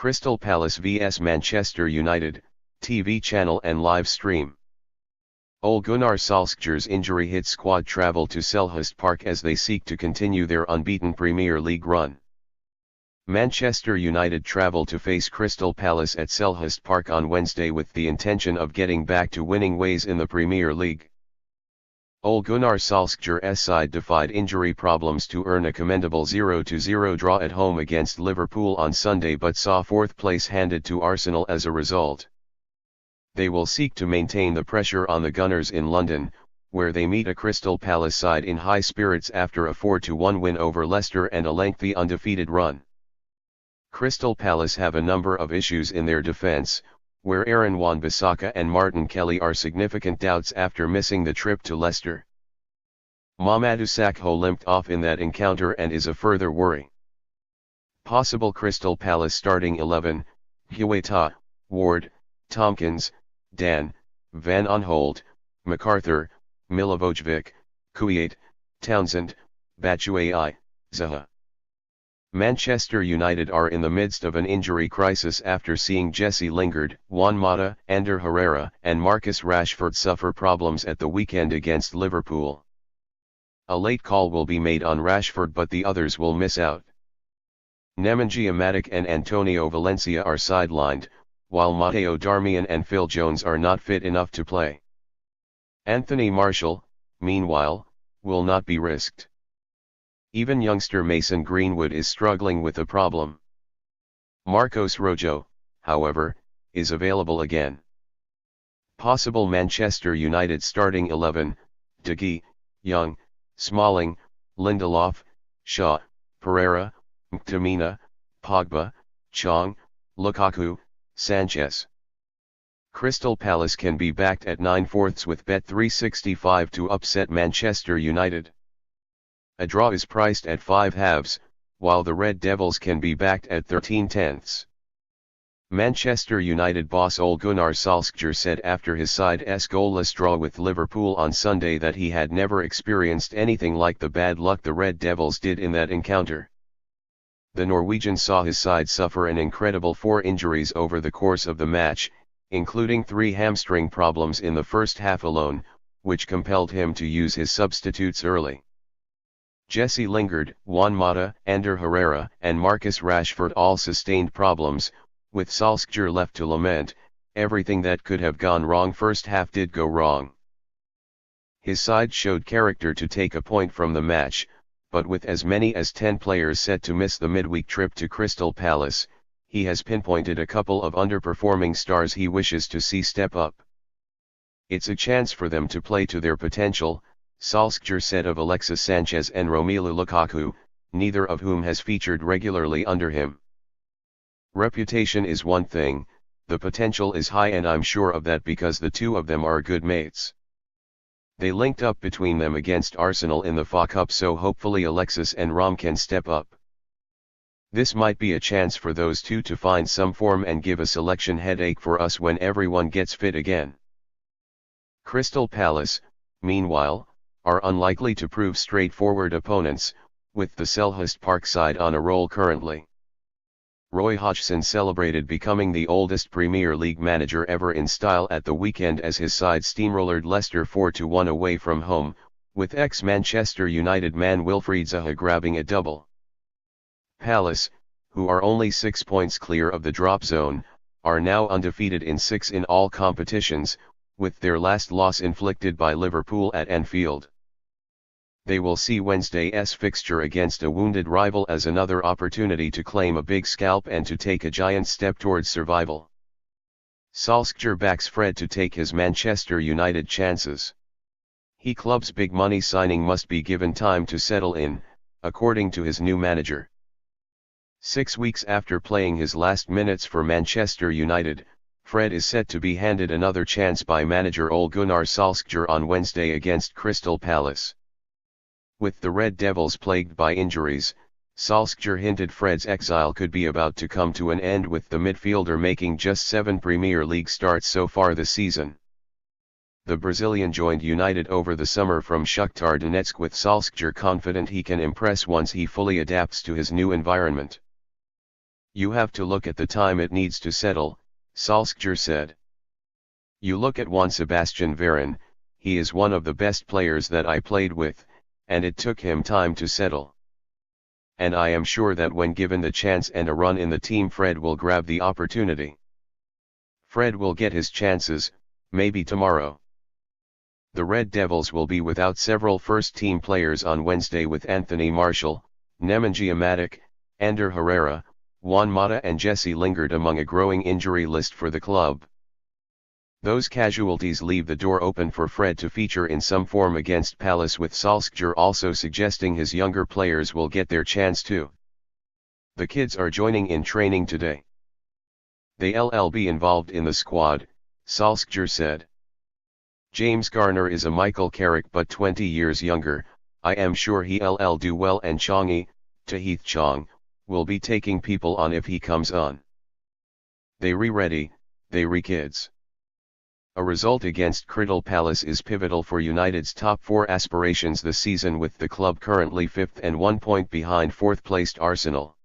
Crystal Palace vs Manchester United, TV channel and live stream. Ole Gunnar Solskjaer's injury-hit squad travel to Selhurst Park as they seek to continue their unbeaten Premier League run. Manchester United travel to face Crystal Palace at Selhurst Park on Wednesday with the intention of getting back to winning ways in the Premier League. Ole Gunnar Solskjaer's side defied injury problems to earn a commendable 0-0 draw at home against Liverpool on Sunday but saw fourth place handed to Arsenal as a result. They will seek to maintain the pressure on the Gunners in London, where they meet a Crystal Palace side in high spirits after a 4-1 win over Leicester and a lengthy undefeated run. Crystal Palace have a number of issues in their defence, where Aaron Wan-Bissaka and Martin Kelly are significant doubts after missing the trip to Leicester. Mamadou Sakho limped off in that encounter and is a further worry. Possible Crystal Palace starting 11: Hueta, Ward, Tompkins, Dan, Van Aanholt, MacArthur, Milivojevic, Kuyate, Townsend, Batshuayi, Zaha. Manchester United are in the midst of an injury crisis after seeing Jesse Lingard, Juan Mata, Ander Herrera and Marcus Rashford suffer problems at the weekend against Liverpool. A late call will be made on Rashford but the others will miss out. Nemanja Matic and Antonio Valencia are sidelined, while Matteo Darmian and Phil Jones are not fit enough to play. Anthony Martial, meanwhile, will not be risked. Even youngster Mason Greenwood is struggling with a problem. Marcos Rojo, however, is available again. Possible Manchester United starting 11: De Gea, Young, Smalling, Lindelof, Shaw, Pereira, Mkhitaryan, Pogba, Chong, Lukaku, Sanchez. Crystal Palace can be backed at 9/4 with Bet365 to upset Manchester United. A draw is priced at 5/2, while the Red Devils can be backed at 13/10. Manchester United boss Ole Gunnar Solskjaer said after his side's goalless draw with Liverpool on Sunday that he had never experienced anything like the bad luck the Red Devils did in that encounter. The Norwegian saw his side suffer an incredible 4 injuries over the course of the match, including 3 hamstring problems in the first half alone, which compelled him to use his substitutes early. Jesse Lingard, Juan Mata, Ander Herrera and Marcus Rashford all sustained problems, with Solskjaer left to lament, everything that could have gone wrong first half did go wrong. His side showed character to take a point from the match, but with as many as 10 players set to miss the midweek trip to Crystal Palace, he has pinpointed a couple of underperforming stars he wishes to see step up. It's a chance for them to play to their potential, Solskjaer said of Alexis Sanchez and Romelu Lukaku, neither of whom has featured regularly under him. Reputation is one thing, the potential is high and I'm sure of that because the two of them are good mates. They linked up between them against Arsenal in the FA Cup so hopefully Alexis and Rom can step up. This might be a chance for those two to find some form and give a selection headache for us when everyone gets fit again. Crystal Palace, meanwhile, are unlikely to prove straightforward opponents, with the Selhurst Park side on a roll currently. Roy Hodgson celebrated becoming the oldest Premier League manager ever in style at the weekend as his side steamrollered Leicester 4-1 away from home, with ex-Manchester United man Wilfried Zaha grabbing a double. Palace, who are only 6 points clear of the drop zone, are now undefeated in 6 in all competitions, with their last loss inflicted by Liverpool at Anfield. They will see Wednesday's fixture against a wounded rival as another opportunity to claim a big scalp and to take a giant step towards survival. Solskjaer backs Fred to take his Manchester United chances. He club's big money signing must be given time to settle in, according to his new manager. 6 weeks after playing his last minutes for Manchester United, Fred is set to be handed another chance by manager Ole Gunnar Solskjaer on Wednesday against Crystal Palace. With the Red Devils plagued by injuries, Solskjaer hinted Fred's exile could be about to come to an end with the midfielder making just 7 Premier League starts so far this season. The Brazilian joined United over the summer from Shakhtar Donetsk with Solskjaer confident he can impress once he fully adapts to his new environment. You have to look at the time it needs to settle, Solskjaer said. You look at one Sebastian Veron, he is one of the best players that I played with, and it took him time to settle. And I am sure that when given the chance and a run in the team, Fred will grab the opportunity. Fred will get his chances, maybe tomorrow. The Red Devils will be without several first-team players on Wednesday, with Anthony Martial, Nemanja Matic, Ander Herrera, Juan Mata and Jesse Lingard among a growing injury list for the club. Those casualties leave the door open for Fred to feature in some form against Palace, with Solskjaer also suggesting his younger players will get their chance too. The kids are joining in training today. They'll be involved in the squad, Solskjaer said. James Garner is a Michael Carrick but 20 years younger. I am sure he'll do well, and Chongi, Tahith Chong, will be taking people on if he comes on. They ready, they kids. A result against Crystal Palace is pivotal for United's top 4 aspirations this season, with the club currently 5th and 1 point behind 4th-placed Arsenal.